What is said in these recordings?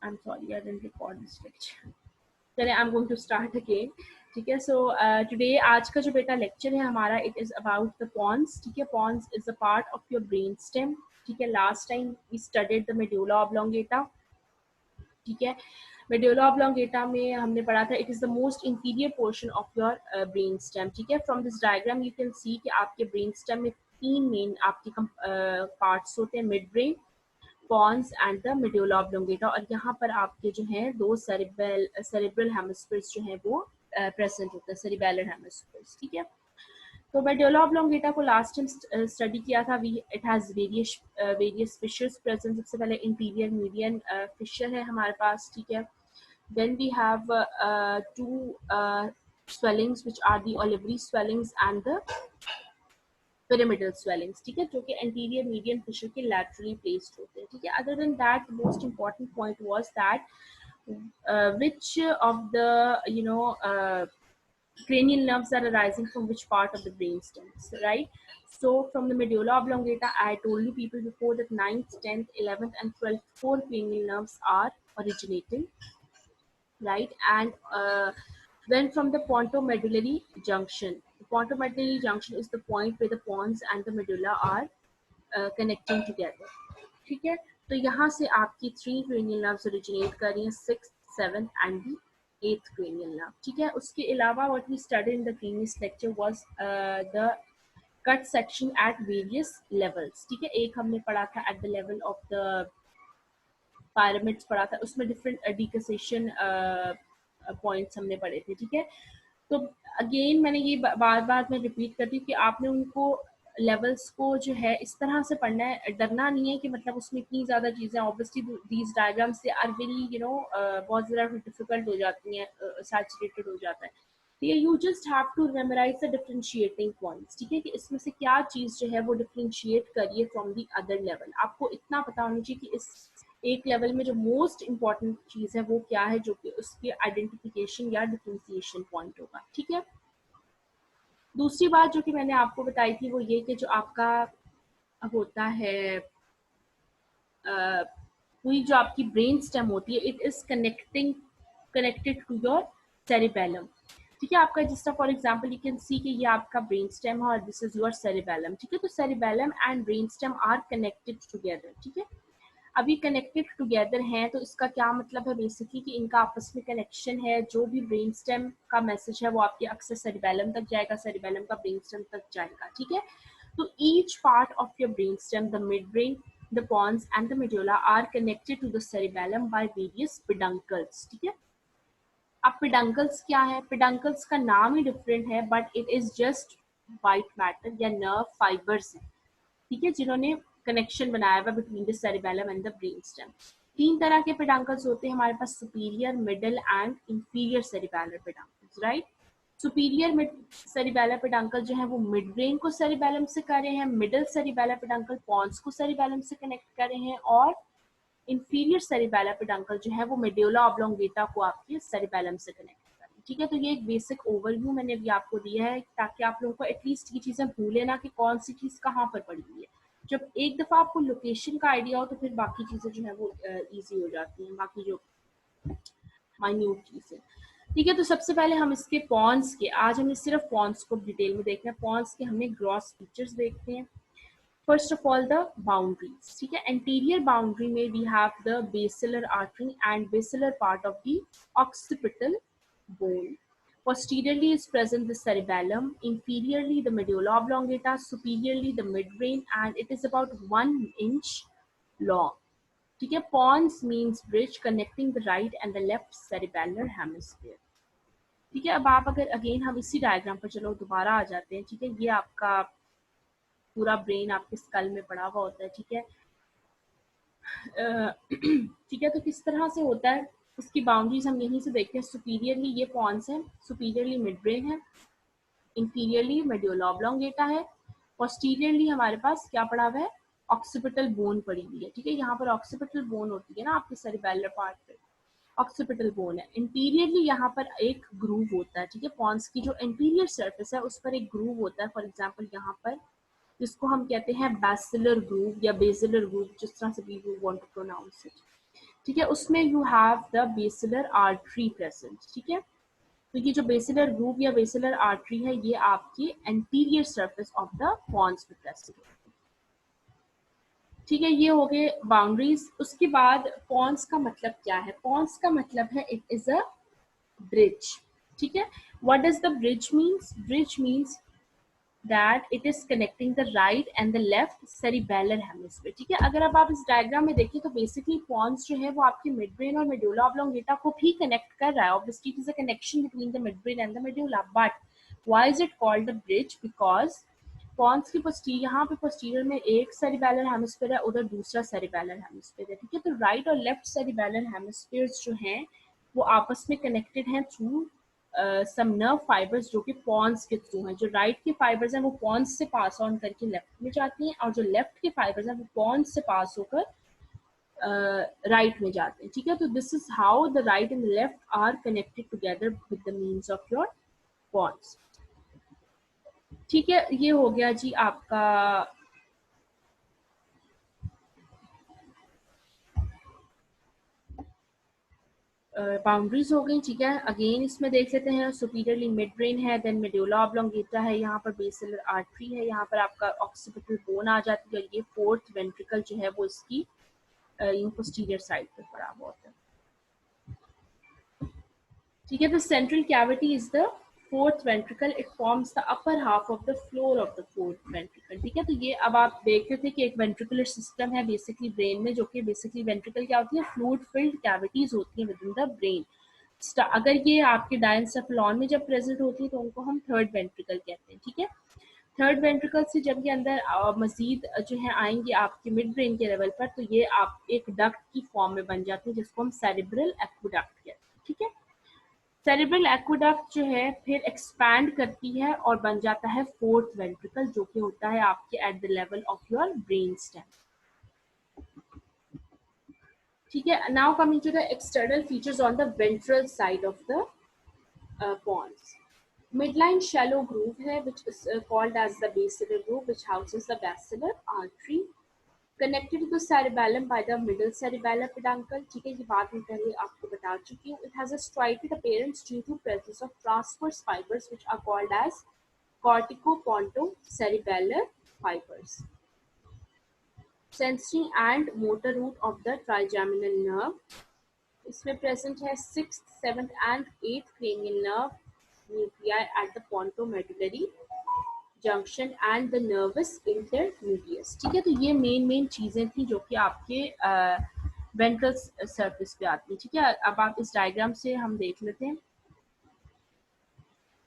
I am sorry I didn't record this lecture. चलिए I am going to start again. ठीक है, so today आज का जो बेटा लेक्चर है हमारा, it is about the pons. ठीक है, pons is a part of your brain stem. ठीक है, last time we studied the medulla oblongata. ठीक है, मेडुला ऑब्लोंगेटा में हमने पढ़ा था it is the most interior portion of your brain stem. ठीक है, from this diagram you can see कि आपके ब्रेन स्टेम में तीन मेन आपके पार्ट्स होते हैं, mid brain, pons and the medulla oblongata, और यहाँ पर आपके जो हैं दो सेरेब्रल हेमिस्फीयर्स जो हैं वो प्रेजेंट होते हैं, सेरिबेलर हेमिस्फीयर्स। ठीक है, तो मेडुला ऑब्लोंगेटा को लास्ट टाइम स्टडी किया था। We it has various fissures present. सबसे पहले इंटीरियर मीडियन फिशर है हमारे पास। ठीक है, then we have two swellings which are the olivary swellings and the pyramidal swellings। ठीक है, जो कि anterior median fissure के laterally placed होते हैं। ठीक है, other than that the most important point was that which of the cranial nerves are arising from which part of the brain stems, right? So from the medulla oblongata, I told you people before that 9th, 10th, 11th and 12th, four cranial nerves are originating, right? And then from the pontomedullary junction. The pontomedullary junction is the point where the pons and the medulla are connecting together. ठीक है, तो यहाँ से आपकी three cranial nerves originate कर रही हैं, six, seven and the एथ क्रेनियल नर्व। ठीक है, उसके अलावा what we study in the previous lecture was the cut section at various levels. ठीक है, एक हमने पढ़ा था at the level of the pyramids पढ़ा था, उसमें डिफरेंट डिकसेशन पॉइंट्स हमने पढ़े थे। ठीक है, तो अगेन मैंने ये बार बार मैं रिपीट करती हूँ कि आपने उनको लेवल्स को जो है इस तरह से पढ़ना है, डरना नहीं है कि मतलब उसमें इतनी ज़्यादा चीज़ें, ऑब्वियसली दीज डायग्राम्स से आर वेरी बहुत ज़्यादा डिफिकल्ट हो जाती हैं, सैचुरेटेड हो जाता है। तो ये you just have to memorize the differentiating points. ठीक है, कि इसमें से क्या चीज़ जो है वो डिफरेंशिएट करिए फ्रॉम दी अदर लेवल। आपको इतना पता होना चाहिए कि इस एक लेवल में जो मोस्ट इम्पॉर्टेंट चीज़ है वो क्या है, जो कि उसकी आइडेंटिफिकेशन या डिफरेंशिएशन पॉइंट होगा। ठीक है, दूसरी बात जो कि मैंने आपको बताई थी वो ये कि जो आपका होता है पूरी जो आपकी ब्रेन स्टेम होती है, it is connected to your cerebellum. ठीक है, आपका जिस तरह for example you can see कि ये आपका ब्रेन स्टेम है और दिस इज योर सेरिबेलम। ठीक है, तो cerebellum and brain stem are connected together. ठीक है, अभी कनेक्टेड टुगेदर हैं तो इसका क्या मतलब है बेसिकली कि इनका आपस में कनेक्शन है। जो भी ब्रेन स्टेम का मैसेज है वो आपके अक्सर सेरिबेलम तक जाएगा, सेरिबेलम का ब्रेन स्टेम तक जाएगा। ठीक है, तो each part of your brain stem, the mid brain, the pons and the medulla are connected to the cerebellum by various peduncles। ठीक है, अब पेडंकल्स क्या है? पेडंकल्स का नाम ही डिफरेंट है but it is just white matter या नर्व फाइबर्स है। ठीक है, जिन्होंने कनेक्शन बनाया हुआ between the cerebellum and the brain stem. तीन तरह के पेडंकल्स होते हैं हमारे पास, superior, middle and inferior cerebellar peduncles, right? Superior cerebellar peduncle जो है वो मिड ब्रेन को सेरिबेलम से कर रहे हैं, मिडल सेरिबेलर पेडंकल पॉन्स को सेरिबेलम से कनेक्ट कर रहे हैं, और इंफीरियर सेरिबेलर पेडंकल जो है वो मेडुला ऑब्लोंगेटा को आपके सेरिबेलम से कनेक्ट कर रहे हैं। ठीक है, तो ये एक बेसिक ओवरव्यू मैंने भी आपको दिया है ताकि आप लोगों को एटलीस्ट ये चीज़ें भूले ना कि कौन सी चीज़ कहाँ पर पड़ी हुई है। जब एक दफ़ा आपको लोकेशन का आइडिया हो तो फिर बाकी चीज़ें जो है वो ईजी हो जाती हैं, बाकी जो माइन्यूट चीज़ें। ठीक है, तो सबसे पहले हम इसके पॉन्स के, आज हमें सिर्फ पॉन्स को डिटेल में देखना है। पॉन्स के हमें ग्रॉस फीचर्स देखते हैं। First of all, the boundaries। ठीक है, anterior boundary में we have the basilar artery and basilar part of the occipital bone. Posteriorly is present the cerebellum, inferiorly the medulla oblongata, superiorly the midbrain, and it is about 1 inch long। ठीक है, pons means bridge connecting the right and the left cerebellar hemisphere। ठीक है, अब आप अगर again हम इसी diagram पर चलो दोबारा आ जाते हैं। ठीक है, ये आपका पूरा ब्रेन आपके स्कल में पड़ा हुआ होता है। ठीक है, ठीक है, तो किस तरह से होता है उसकी बाउंड्रीज हम यहीं से देखते हैं। सुपीरियरली ये पॉन्स है, सुपीरियरली मिड ब्रेन है, इंफीरियरली मेडुला ऑब्लोंगेटा है, पोस्टीरियरली हमारे पास क्या पड़ा हुआ है? ऑक्सीपिटल बोन पड़ी हुई है। ठीक है, यहाँ पर ऑक्सीपिटल बोन होती है ना आपके सेरिबेलर पार्ट पे, ऑक्सीपिटल बोन है। इंटीरियरली यहाँ पर एक ग्रूव होता है। ठीक है, पॉन्स की जो इंटीरियर सरफेस है उस पर एक ग्रूव होता है। फॉर एग्जाम्पल यहाँ पर जिसको हम कहते हैं बैसिलर ग्रूव या बेसिलर ग्रूव, जिस तरह से we want to pronounce it. ठीक है, उसमें you have the basilar artery present. ठीक है, तो ये जो बेसिलर ग्रूव या बेसिलर आर्टरी है ये आपकी anterior surface of the pons में प्रेजेंट है। ठीक है, ये हो गए बाउंड्रीज। उसके बाद पॉन्स का मतलब क्या है? पॉन्स का मतलब है इट इज अ ब्रिज। ठीक है, what does the bridge means? Bridge means that it is connecting the right and the left cerebellar hemisphere। ठीक है, अगर अब आप इस डायग्राम में देखिए तो बेसिकली पॉन्स जो है वो आपके मिड ब्रेन और मेडुला ऑब्लोंगेटा को भी कनेक्ट कर रहा है। Obviously it is a connection between the mid brain and the medulla, but why is it called the bridge? Because pons की पोस्टीरियर, यहाँ पे पोस्टीरियर में एक सेरिबेलर हेमिस्फीयर है, उधर दूसरा सेरिबेलर हेमिस्फीयर है। ठीक है, तो राइट और लेफ्ट सेरिबेलर हेमिस्फीयर्स जो हैं वो आपस में कनेक्टेड हैं थ्रू सम नर्व फाइबर्स जो कि पॉन्स के थ्रू हैं। जो राइट के फाइबर्स हैं वो पॉन्स से पास ऑन करके लेफ्ट में जाती हैं, और जो लेफ्ट के फाइबर्स हैं वो पॉन्स से पास होकर राइट में जाते हैं। ठीक है, तो this is how the right and left are connected together with the means of your pons. ठीक है, ये हो गया जी आपका बाउंड्रीज हो गई। ठीक है, अगेन इसमें देख लेते हैं, सुपीरियरली मिड ब्रेन है, देन मेडुला ऑब्लोंगेटा है, यहाँ पर बेसिलर आर्टरी है, यहाँ पर आपका ऑक्सीपिटल बोन आ जाती है, और ये फोर्थ वेंट्रिकल जो है वो इसकी पोस्टीरियर साइड पे पड़ा हुआ होता है। ठीक है, the central cavity is the fourth ventricle, it forms the upper half of the floor of the fourth ventricle. ठीक है, तो ये अब आप देखते थे कि एक वेंट्रिकुलर सिस्टम है बेसिकली ब्रेन में, जो कि बेसिकली वेंट्रिकल क्या होती है? फ्लूइड फिल्ड कैविटीज होती है विद इन द ब्रेन। अगर ये आपके डायंसेफेलॉन में जब प्रेजेंट होती है तो उनको हम थर्ड वेंट्रिकल कहते हैं। ठीक है, थर्ड वेंट्रिकल से जब ये अंदर मजीद जो है आएंगे आपके मिड ब्रेन के लेवल पर, तो ये आप एक डक्ट की फॉर्म में बन जाती है जिसको हम सेरिब्रल एक्वेडक्ट कहते हैं। ठीक है, सेरिब्रल एक्वेडक्ट जो है फिर एक्सपैंड करती है और बन जाता है फोर्थ वेंट्रिकल, जो कि होता है आपके at the level of your brain stem. ठीक है, now coming to the external features on the ventral side of the pons. Midline shallow groove है which is called as the basilar groove, which houses the basilar artery connected to the cerebellum by the middle cerebellar peduncle। ठीक है, ये बात मैं पहले आपको बता चुकी हूँ। It has a striated appearance due to presence of transverse fibers which are called as corticopontocerebellar fibers। Sensory and motor root of the trigeminal nerve, इसमें प्रेजेंट है 6th, 7th and 8th cranial nerve nuclei at the pontomedullary junction and the nervus intermedius। ठीक है, तो ये main चीजें थी जो कि आपके वेंट्रल सरफेस पे आती है। ठीक है, अब आप इस डायग्राम से हम देख लेते हैं।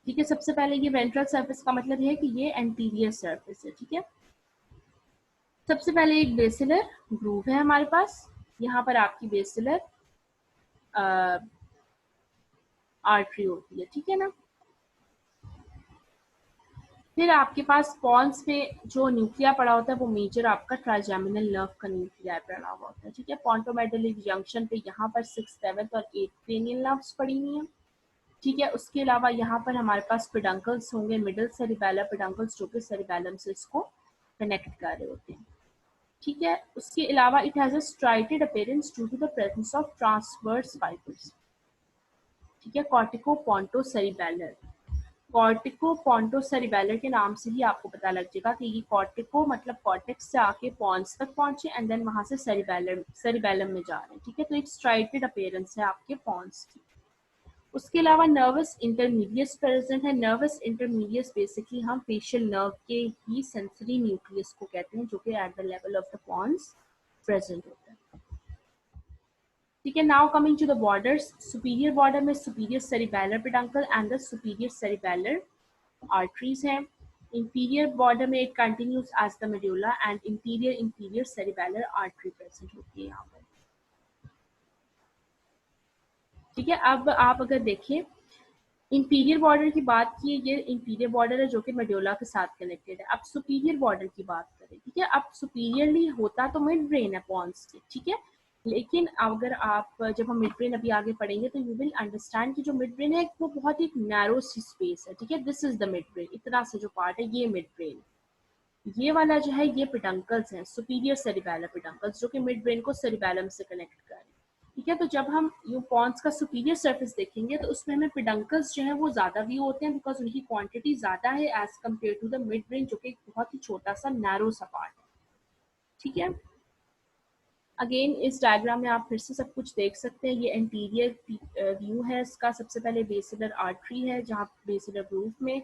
ठीक है, सबसे पहले ये वेंट्रल सरफेस का मतलब है कि ये एंटीरियर सरफेस है। ठीक है, सबसे पहले एक बेसिलर ग्रूव है हमारे पास, यहाँ पर आपकी बेसिलर आर्टरी होती है। ठीक है ना, फिर आपके पास पॉन्स पे जो न्यूक्लिया पड़ा होता है वो मेजर आपका ट्राइजेमिनल नर्व का न्यूक्लिया पड़ा हुआ होता है। ठीक है, पोंटोमेडुलरी जंक्शन पे यहाँ पर 6th, 7th और 8th क्रेनियल नर्व्स पड़ी हुई हैं। ठीक है, उसके अलावा यहाँ पर हमारे पास पेडंकल्स होंगे, मिडिल सेरिबेलर पेडंकल्स, जो कि सेरिबेलम से इसको कनेक्ट कर रहे होते हैं। ठीक है, उसके अलावा it has a striated appearance due to the presence of transverse fibres. ठीक है, कॉर्टिकोपोंटोसेरिबेलर, कॉर्टिकोपोंटोसेरिबेलर के नाम से ही आपको पता लग जाएगा कि ये कॉर्टिको मतलब कॉर्टेक्स से आके पॉन्स तक पहुंचे एंड देन वहां से सेरिबेलम में जा रहे हैं। ठीक है, तो एक स्ट्राइटेड अपीयरेंस है आपके पॉन्स की। उसके अलावा नर्वस इंटरमीडियस प्रेजेंट है। नर्वस इंटरमीडियस बेसिकली हम फेशियल नर्व के ही सेंसरी न्यूक्लियस को कहते हैं, जो कि at the level of the pons present होता है। ठीक है, now coming to the borders. Superior border में superior cerebellar peduncle and the superior cerebellar arteries हैं। इंफीरियर बॉर्डर में it continues as the medulla and inferior cerebellar artery present होती है यहाँ पर। ठीक है, अब आप अगर देखें इंफीरियर बॉर्डर की बात की, ये इंफीरियर बॉर्डर है जो कि मेडुला के साथ कनेक्टेड है। अब सुपीरियर बॉर्डर की बात करें, ठीक है, अब सुपीरियरली होता तो मिड ब्रेन है पॉन्स के। ठीक है, लेकिन अगर आप जब हम मिड ब्रेन अभी आगे पढ़ेंगे तो यू विल अंडरस्टैंड कि जो मिड ब्रेन है वो बहुत ही नैरो सी स्पेस है। ठीक है, this is the mid brain, इतना से जो पार्ट है ये मिड ब्रेन, ये वाला जो है ये पेडंकल्स हैं, सुपीरियर सेरिबेलर पेडंकल्स, जो कि मिड ब्रेन को सेरिबेलम से कनेक्ट कर रहे हैं। है। तो जब हम यू पॉन्स का सुपीरियर सरफेस देखेंगे तो उसमें हमें पिडंकल्स जो है वो ज़्यादा व्यू होते हैं, बिकॉज उनकी क्वांटिटी ज़्यादा है as compare to the mid brain, जो कि एक बहुत ही छोटा सा नैरो सा पार्ट है। ठीक है, अगेन इस डायग्राम में आप फिर से सब कुछ देख सकते हैं। ये एंटीरियर व्यू है इसका। सबसे पहले बेसिलर आर्टरी है, जहाँ बेसिलर ग्रूव में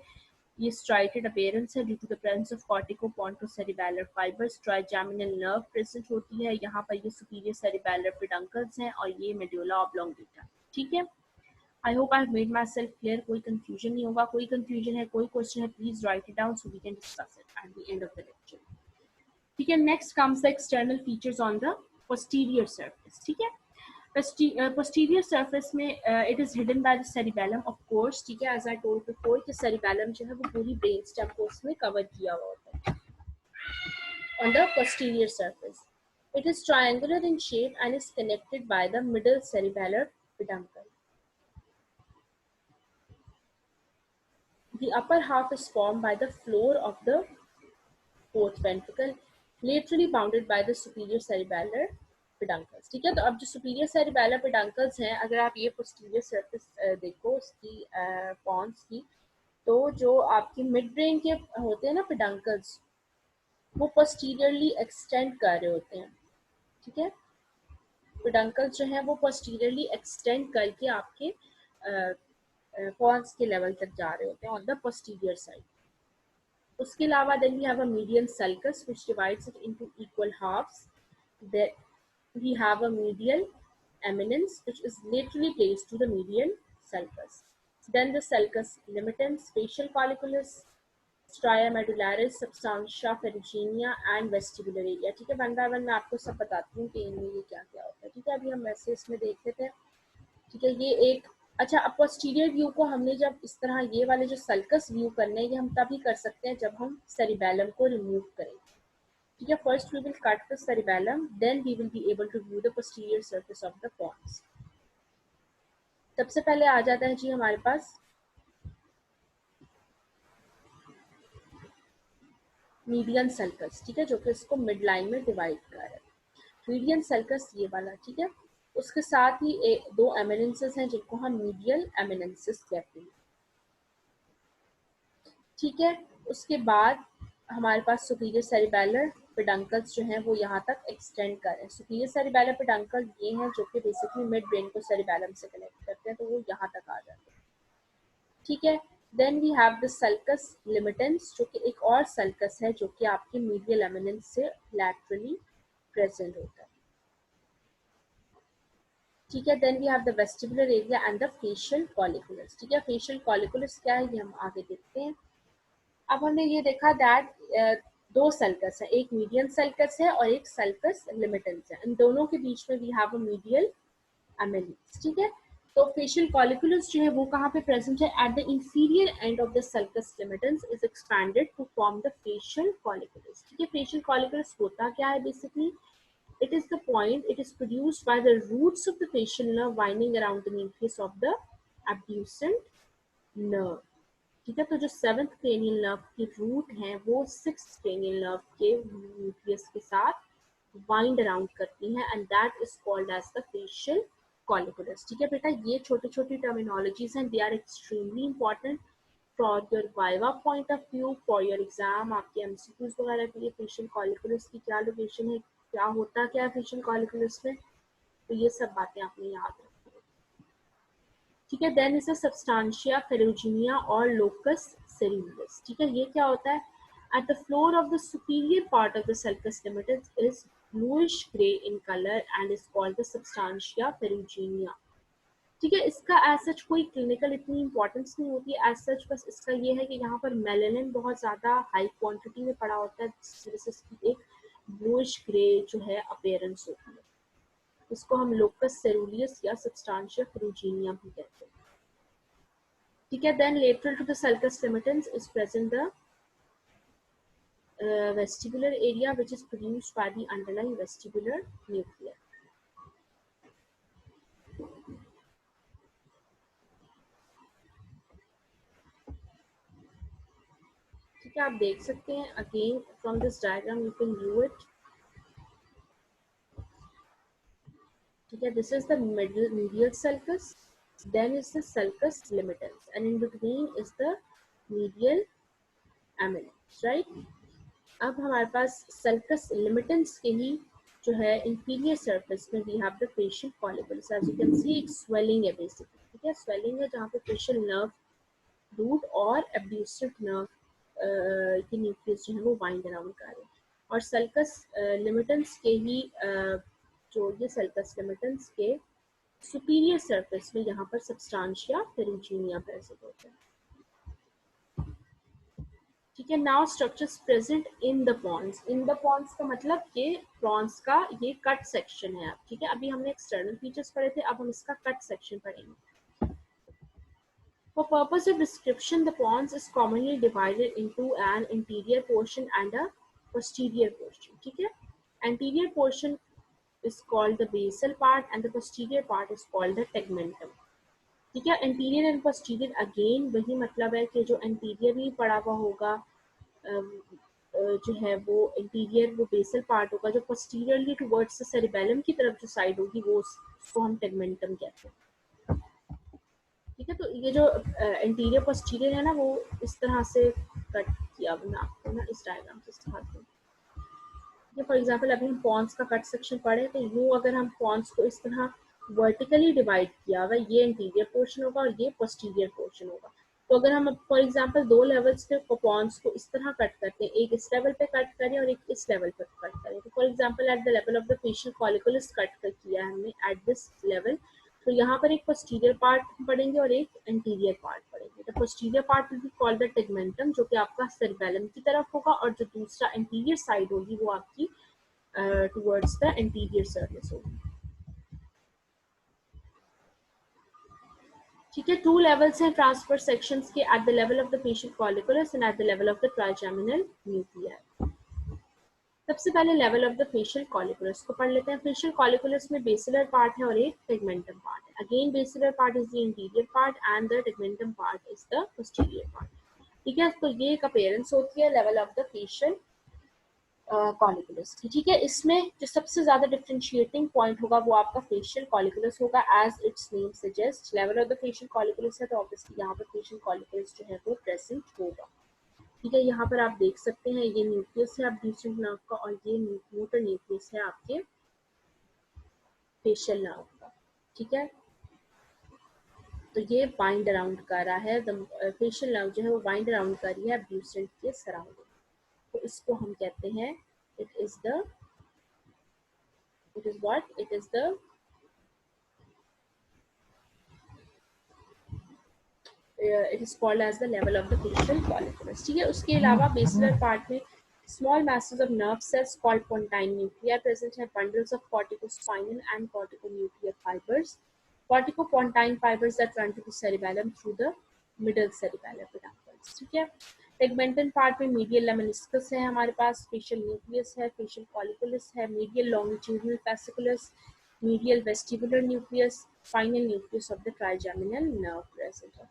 ये स्ट्राइटेड अपीयरेंस है due to the presence of corticopontocerebellar fibres. Trigeminal nerve present होती है यहाँ पर। ये सुपीरियर सेरिबेलर पेडंकल्स हैं और ये मेडुला ऑब्लोंगेटा। ठीक है, I hope I have made myself clear. कोई कंफ्यूजन नहीं होगा। कोई कंफ्यूजन है, कोई क्वेश्चन है, please write it down so we can discuss it at the end of the lecture. ठीक है, next comes the external features on the posterior surface. ठीक है, posterior surface में it is hidden by the cerebellum of course। ठीक है, as I told before कि cerebellum जो है वो पूरी brain stem को उसमें cover किया हुआ होता है on the posterior surface। It is triangular in shape and is connected by the middle cerebellar peduncle। The upper half is formed by the floor of the fourth ventricle, laterally bounded by the superior cerebellar peduncles. ठीक है, तो अब जो superior cerebellar peduncles हैं, अगर आप ये posterior surface देखो उसकी पॉन्स की, तो जो आपकी मिड ब्रेन के होते हैं ना पेडंकल्स, वो पोस्टीरियरली एक्सटेंड कर रहे होते हैं। ठीक है, पेडंकल्स जो हैं वो पोस्टीरियरली एक्सटेंड करके आपके पॉन्स के लेवल तक जा रहे होते हैं ऑन द पोस्टीरियर साइड। उसके अलावा then we have a median sulcus which divides it into equal halves. We have a medial eminence which is laterally placed to the median sulcus. Then the sulcus limitans, facial colliculus, stria medullaris, substantia ferruginea and vestibular area। ठीक है, one by one मैं आपको सब बताती हूँ कि इनमें ये क्या क्या होता है। ठीक है, अभी हम वैसे इसमें देख लेते हैं। ठीक है, ये एक अच्छा, अब पोस्टीरियर व्यू को हमने जब इस तरह ये वाले जो सल्कस व्यू करने हैं, ये हम तभी कर सकते हैं जब हम सेरिबेलम को रिमूव करें। ठीक है, first we will cut the cerebellum, then we will be able to view the posterior surface of the pons। सबसे पहले आ जाता है जी हमारे पास मीडियन सल्कस। ठीक है, जो कि इसको मिड लाइन में डिवाइड कर रहा है। मीडियन सल्कस ये वाला। ठीक है, उसके साथ ही दो एमिनेंसेस हैं जिनको हम मीडियल एमिनेंसेस कहते हैं। ठीक है, उसके बाद हमारे पास सुपीरियर सेरिबेलर पेडंकल्स जो हैं वो यहाँ तक एक्सटेंड कर रहे हैं। सुपीरियर सेरिबेलर पेडंकल ये हैं जो कि बेसिकली मिड ब्रेन को सेरिबेलम से कनेक्ट करते हैं, तो वो यहाँ तक आ जाते हैं। ठीक है, then we have the sulcus limitans, जो कि एक और सल्कस है जो कि आपके मीडियल एमिनेंस से लैटरली प्रेजेंट होता है। ठीक है, then we have the vestibular area and the facial colliculus. ठीक है, फेशियल कॉलिकुलस क्या है ये हम आगे देखते हैं। अब हमने ये देखा दैट दो सल्कस है, एक मीडियन सल्कस है और एक सल्कस लिमिटेंस है। इन दोनों के बीच में we have a medial eminence. ठीक है, तो फेशियल कॉलिकुलस जो है वो कहाँ पे प्रेजेंट है? At the inferior end of the sulcus limitans is expanded to form the facial colliculus. ठीक है, फेशियल कॉलिकुलस होता क्या है basically? It is the point, it is produced by the roots of the facial nerve winding around the nucleus of the abducent nerve। ठीक है, तो जो seventh cranial nerve की रूट है वो सिक्स्थ क्रेनियल नर्व के न्यूक्लियस के साथ वाइंड अराउंड करती हैं and that is called as the facial colliculus. ठीक है बेटा, ये छोटी छोटी टर्मिनोलॉजीज हैं, they are extremely important for your viva point of view, for your exam, आपके एमसीक्यूज वगैरह के लिए। फेशियल कॉलिकुलस की क्या लोकेशन है, क्या होता क्या है फेशियल कॉलिकुलस में, तो ये सब बातें आपने याद रखनी। ठीक है, देन इज सब्सटेंशिया फेरुजिनिया और लोकस सेरिनस। ठीक है, ये क्या होता है? At the floor of the superior part of the sulcus limitans is bluish grey in colour and is called the substantia ferruginea. ठीक है, इसका एज सच कोई क्लिनिकल इतनी इंपॉर्टेंस नहीं होती है एज सच, बस इसका ये है कि यहाँ पर मेलेनिन बहुत ज़्यादा हाई क्वांटिटी में पड़ा होता है, जिस वजह से इसकी एक ब्लूइश ग्रे जो है अपीयरेंस होती है। इसको हम लोकस सेरुलियस या सब्सटेंशिया फेरुजिनिया भी कहते हैं। ठीक है, then lateral to the sulcus limitans is present the vestibular area which is produced by the underlying vestibular nucleus। ठीक है, आप देख सकते हैं again from this diagram you can view it. ठीक है, this is the medial sulcus, then is the sulcus limitans, and in between is the medial eminence, right? अब हमारे पास सल्कस लिमिटेंस के ही जो है इंफीरियर सरफेस में we have the facial follicles, as you can see एक स्वेलिंग है basically, ठीक है, स्वेलिंग है जहाँ पे फेशियल नर्व रूट और एब्ड्यूसिव नर्व के न्यूक्लियस जो है वो वाइंड अराउंड कर रहे हैं, और सल्कस लिमिटेंस के ही जो ये सल्कस लिमिटेंस के सुपीरियर सरफेस में यहाँ पर सब्सटेंशिया पेरिजीनिया प्रेजेंट होता है, ठीक है। Now structures present in the pons, in the pons का मतलब ये प्रॉन्स का ये कट सेक्शन है, आप ठीक है, अभी हमने एक्सटर्नल फीचर्स पढ़े थे, अब हम इसका कट सेक्शन पढ़ेंगे। For purpose of description, the pons is commonly divided into an interior portion and a posterior portion, ठीक है। Anterior portion is called the basal part and the posterior part is called the tegmentum, ठीक है। anterior and posterior again वही मतलब है कि जो anterior भी पड़ा हुआ होगा जो है वो इंटीरियर वो बेसल पार्ट होगा, जो पोस्टीरियरली टुवर्ड्स द सेरिबेलम की तरफ जो साइड होगी वो उसको हम टेगमेंटम कहते हैं, ठीक है। तो ये जो इंटीरियर पोस्टीरियर है ना वो इस तरह से कट किया, मैं आपको ना इस डायग्राम से दिखाती हूँ। ये फॉर एग्जांपल अभी हम पॉन्स का कट सेक्शन पढ़े तो यूँ अगर हम पॉन्स को इस तरह वर्टिकली डिवाइड किया हुआ, ये इंटीरियर पोर्शन होगा और ये पोस्टीरियर पोर्शन होगा। तो अगर हम फॉर एग्जांपल दो लेवल्स पे पॉन्स को इस तरह कट करते हैं, एक इस लेवल पे कट करें और एक इस लेवल पे कट करें, तो for example eight the level of the facial follicles cut कर किया है हमने एट दिस लेवल, तो यहाँ पर एक पोस्टीरियर पार्ट पढ़ेंगे और एक इंटीरियर पार्ट पढ़ेंगे। तो posterior part will be called the tegmentum, जो कि आपका सेरिबेलम की तरफ होगा, और जो दूसरा इंटीरियर साइड होगी वो आपकी टुवर्ड्स द इंटीरियर सरफेस होगी, ठीक है। टू लेवल्स हैं ट्रांसफर सेक्शंस के, at the level of the facial colliculus and at the level of the trigeminal nuclear. सबसे पहले level of the facial colliculus को पढ़ लेते हैं। फेशियल कॉलिकुलस में बेसिलर पार्ट है और एक टेगमेंटम पार्ट है। Again basilar part is the interior part and the tegmentum part is the posterior part, ठीक है। तो ये एक अपीयरेंस होती है level of the facial colliculus की, ठीक है। इसमें जो सबसे ज्यादा डिफरेंशिएटिंग पॉइंट होगा वो आपका फेशियल कॉलिकुलस होगा, as its name suggest level of the facial colliculus है तो ऑब्वियसली यहाँ पर फेशियल कॉलिकुलस जो है वो प्रेजेंट होगा, ठीक है। यहाँ पर आप देख सकते हैं ये न्यूक्लियस है एब्ड्यूसिव नर्व का और ये मोटर न्यूक्लियस है आपके फेशियल नर्व का, ठीक है। तो ये बाइंड अराउंड कर रहा है, फेशियल नर्व जो है वो बाइंड अराउंड कर रही है एब्ड्यूसेंट के सराउंडिंग, तो इसको हम कहते हैं it is the it is called as the level of the facial follicles, ठीक है। उसके अलावा बेसिलर पार्ट में small masses of nerve cells called pontine nuclei present हैं, bundles of corticospinal and corticonuclear fibers, corticopontine fibers that run to the cerebellum through the middle cerebellar peduncles, ठीक है। Tegmental part में medial लेमनिस्कस है हमारे पास, facial nucleus है, facial फॉलिकुलस है, medial longitudinal fasciculus, medial vestibular nucleus, final nucleus of the trigeminal nerve present है,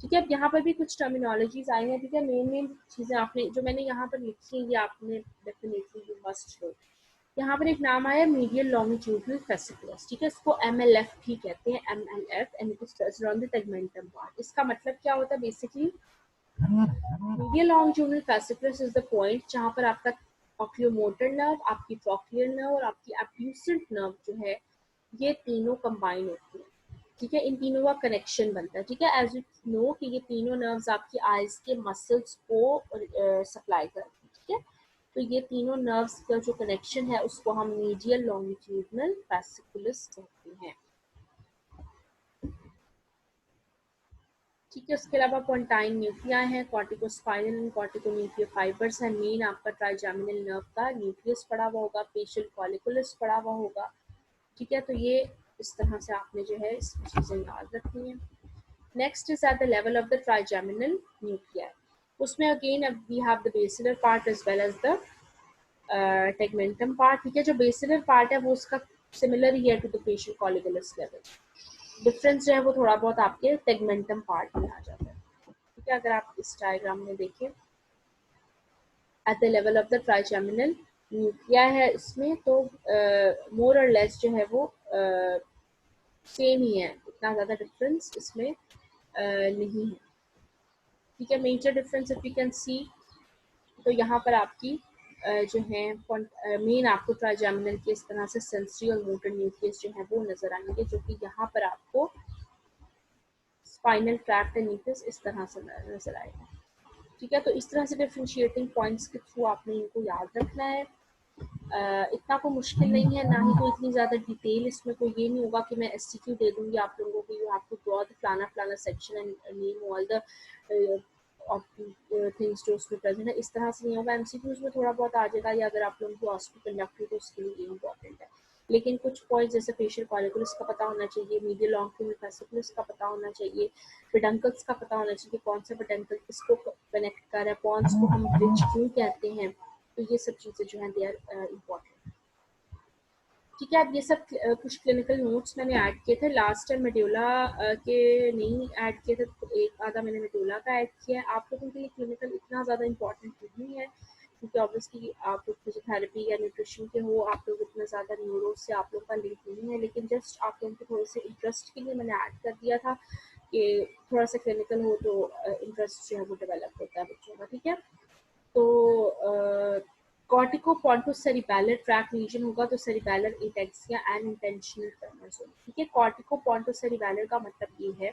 ठीक है। अब यहाँ पर भी कुछ टर्मिनोलॉजीज आई हैं, ठीक है। मेन चीज़ें आपने जो मैंने यहाँ पर लिखी है ये आपने डेफिनेटली यू मस्ट नो। यहाँ पर एक नाम आया मीडियल लॉन्गिट्यूडिनल फेसिकुलस, ठीक है, इसको MLF भी कहते हैं, MLF and it is stressed on the tegmentum part. इसका मतलब क्या होता है basically, medial longitudinal fasciculus is the point जहाँ पर आपका ऑक्यूलोमोटर नर्व, आपकी ट्रॉक्लियर नर्व और आपकी एब्ड्यूसेंट नर्व जो है ये तीनों कंबाइन होती है, ठीक है। इन तीनों का कनेक्शन बनता है, ठीक है। एज यू नो कि ये तीनों नर्व्स आपकी आईज के मसल्स को सप्लाई करती है, ठीक है। तो ये तीनों नर्व्स का जो कनेक्शन है उसको हम मीडियल लॉन्गिट्यूडिनल फेसिकुलस कहते हैं, ठीक है। उसके अलावा पोंटाइन न्यूक्लिया है, कॉर्टिकोस्पाइनल एंड कॉर्टिकोन्यूक्लियर फाइबर्स है। मेन आपका ट्राइजेमिनल नर्व का न्यूक्लियस पड़ा हुआ होगा, फेशियल फॉलिकुलस पड़ा हुआ होगा, ठीक है। तो ये इस तरह से आपने जो है इस चीज़ें याद रखनी है। Next is at the level of the trigeminal nuclei, उसमें again we have the basilar part as well as the tegmentum part, ठीक है। जो बेसिलर पार्ट है वो उसका सिमिलर ही है to the facial colliculus level, difference जो है वो थोड़ा बहुत आपके टेगमेंटम पार्ट में आ जाता है, ठीक है। अगर आप इस डायग्राम में देखें at the level of the trigeminal nuclei है इसमें, तो मोर और लेस जो है वो सेम ही है, इतना ज़्यादा डिफरेंस इसमें नहीं है। ठीक है, major difference if you can see, तो यहाँ पर आपकी जो है मेन आपको ट्राइजेमिनल के इस तरह से सेंसरी और मोटर न्यूक्लियस जो है वो नजर आएंगे, जो कि यहाँ पर आपको स्पाइनल ट्रैक्ट एंड न्यूक्लियस इस तरह से नजर आएगा। ठीक है, तो इस तरह से डिफरेंशिएटिंग पॉइंट्स के थ्रू आपने इनको याद रखना है। इतना कोई मुश्किल नहीं है, ना ही कोई इतनी ज़्यादा डिटेल इसमें कोई ये नहीं होगा कि मैं एसटीक्यू दे दूंगी आप लोगों को, you have to draw the फलाना फलाना section and name all the things जो उसमें प्रेजेंट है, इस तरह से नहीं होगा। एमसीक्यूज में थोड़ा बहुत आ जाएगा, या अगर आप लोगों की ऑस्टिकल तो उसके लिए ये इंपॉर्टेंट है। लेकिन कुछ पॉइंट्स जैसे फेशियल कॉलिकुलस का पता होना चाहिए, मीडियल लॉन्गिट्यूडनल फेसिकुलस का पता होना चाहिए, पेडंकल्स का पता होना चाहिए, कौन सा पेडंकल किसको कनेक्ट कर रहा है, पॉन्स को हम ब्रिज क्यों कहते हैं, तो ये सब चीज़ें जो हैं दे आर इम्पॉर्टेंट। ठीक है, अब ये सब कुछ क्लिनिकल नोट्स मैंने ऐड किए थे लास्ट टाइम, मेडुला के नहीं ऐड किए थे, तो एक आधा मैंने मेडुला का ऐड किया है। आप लोगों के लिए क्लिनिकल इतना ज़्यादा इंपॉर्टेंट नहीं है, क्योंकि ऑब्वियसली आप लोग फिजियोथेरेपी या न्यूट्रिशन के हो, आप लोग इतना ज़्यादा न्यूरो से आप लोग का लिंक नहीं है, लेकिन जस्ट आप लोगों के थोड़े से इंटरेस्ट के लिए मैंने ऐड कर दिया था कि थोड़ा सा क्लिनिकल हो तो इंटरेस्ट जो है वो डेवलप होता है बच्चों का। ठीक है, तो कॉर्टिकोपोन्टोसेरिबेलर ट्रैक लीजन होगा तो cerebellar ataxia and intentional tremors होगा। ठीक है, कॉर्टिकोपोन्टोसेरिबेलर का मतलब ये है।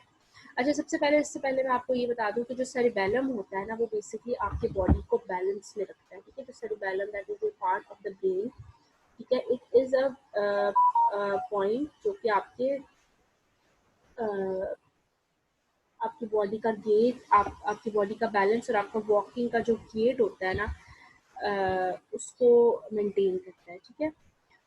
अच्छा, सबसे पहले इससे पहले मैं आपको ये बता दूं कि जो सेरिबेलम होता है ना, वो बेसिकली आपके बॉडी को बैलेंस में रखता है। ठीक है, तो cerebellum that is a part of the brain. ठीक है, इट इज अ पॉइंट जो कि आपकी बॉडी का गेट, आपकी बॉडी का बैलेंस और आपका वॉकिंग का जो गेट होता है ना, उसको मेंटेन करता है। ठीक है,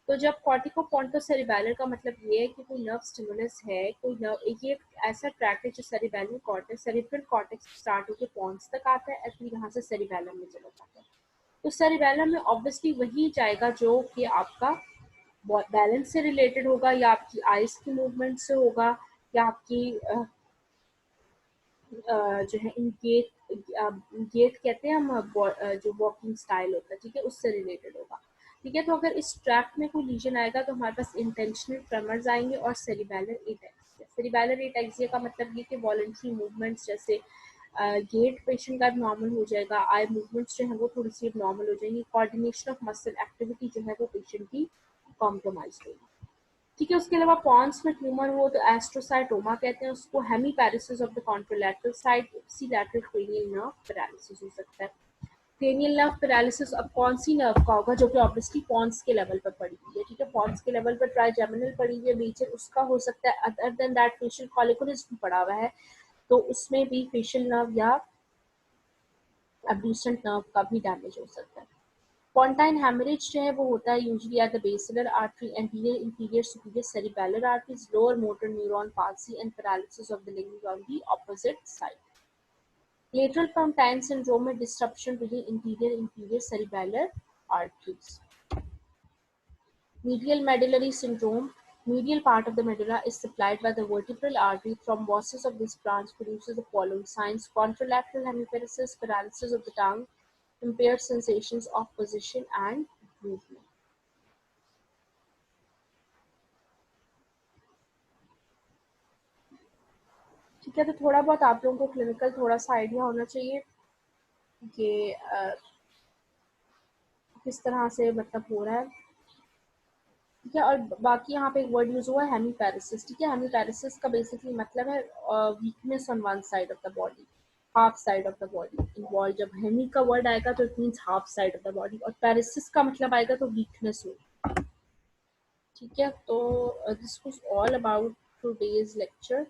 तो जब कॉर्टिकोपोन्टोसेरिबेलर का मतलब ये है कि कोई नर्व स्टिमुलस है, कोई नर्व, ये ऐसा ट्रैक है जो cerebellum cortex, cerebral cortex start होकर पॉन्स तक आता है और फिर यहाँ से सेरिबेलम में चला जाता है। तो सेरिबेलम में ऑब्वियसली वही जाएगा जो कि आपका बैलेंस से रिलेटेड होगा, या आपकी आइज की मूवमेंट से होगा, या आपकी जो है इन गेट कहते हैं हम, जो वॉकिंग स्टाइल होता है, ठीक है, उससे रिलेटेड होगा। ठीक है, तो अगर इस ट्रैक में कोई लीजन आएगा तो हमारे पास इंटेंशनल ट्रेमर्स आएंगे और सेरिबेलर एटेक्सिया। सेरिबेलर एटेक्सिया का मतलब ये कि वॉलंटरी मूवमेंट्स, जैसे गेट पेशेंट का नॉर्मल हो जाएगा, आई मूवमेंट्स जो है वो थोड़ी सी नॉर्मल हो जाएंगी, कोऑर्डिनेशन ऑफ मसल एक्टिविटी जो है वो पेशेंट की कॉम्प्रोमाइज होगी। ठीक है, उसके अलावा पॉन्स में ट्यूमर हो तो एस्ट्रोसाइटोमा कहते हैं उसको, hemiparesis of the contralateral side, ipsilateral cranial nerve paralysis हो सकता है। क्रेनियल नर्व पैरालिसिस अब कौन सी नर्व का होगा, जो कि ऑब्वियसली पॉन्स के लेवल पर पड़ी हुई है। ठीक है, पॉन्स के लेवल पर ट्राइजेमिनल पड़ी हुई है, बीच उसका हो सकता है। Other than that facial colliculus भी पड़ा हुआ है, तो उसमें भी फेशियल नर्व या एब्ड्यूसेंट नर्व का भी डैमेज हो सकता है। पोंटाइन हेमरेज जो है वो होता है usually at the basilar artery, anterior inferior superior cerebellar arteries, lower motor neuron palsy and paralysis of the limb on the opposite side. Lateral pontine syndrome में disruption with interior inferior cerebellar arteries. Medial medullary syndrome, medial part of the medulla is supplied by the vertebral artery. Thrombosis of this branch produces the following signs: contralateral hemiparesis, paralysis of the tongue, impaired sensations of position and movement. ठीक है, तो थोड़ा बहुत आप लोगों को clinical थोड़ा सा आइडिया होना चाहिए कि किस तरह से मतलब हो रहा है। ठीक है, और बाकी यहाँ पे एक वर्ड यूज हुआ है हेमीपैरेसिस। ठीक है, हेमीपैरेसिस का बेसिकली मतलब है weakness on one side of the body, half side of the body involve. जब हेमी का वर्ड आएगा तो it means half side of the body, और पैरेसिस का मतलब आएगा तो वीकनेस हो। ठीक है, तो this was all about today's lecture.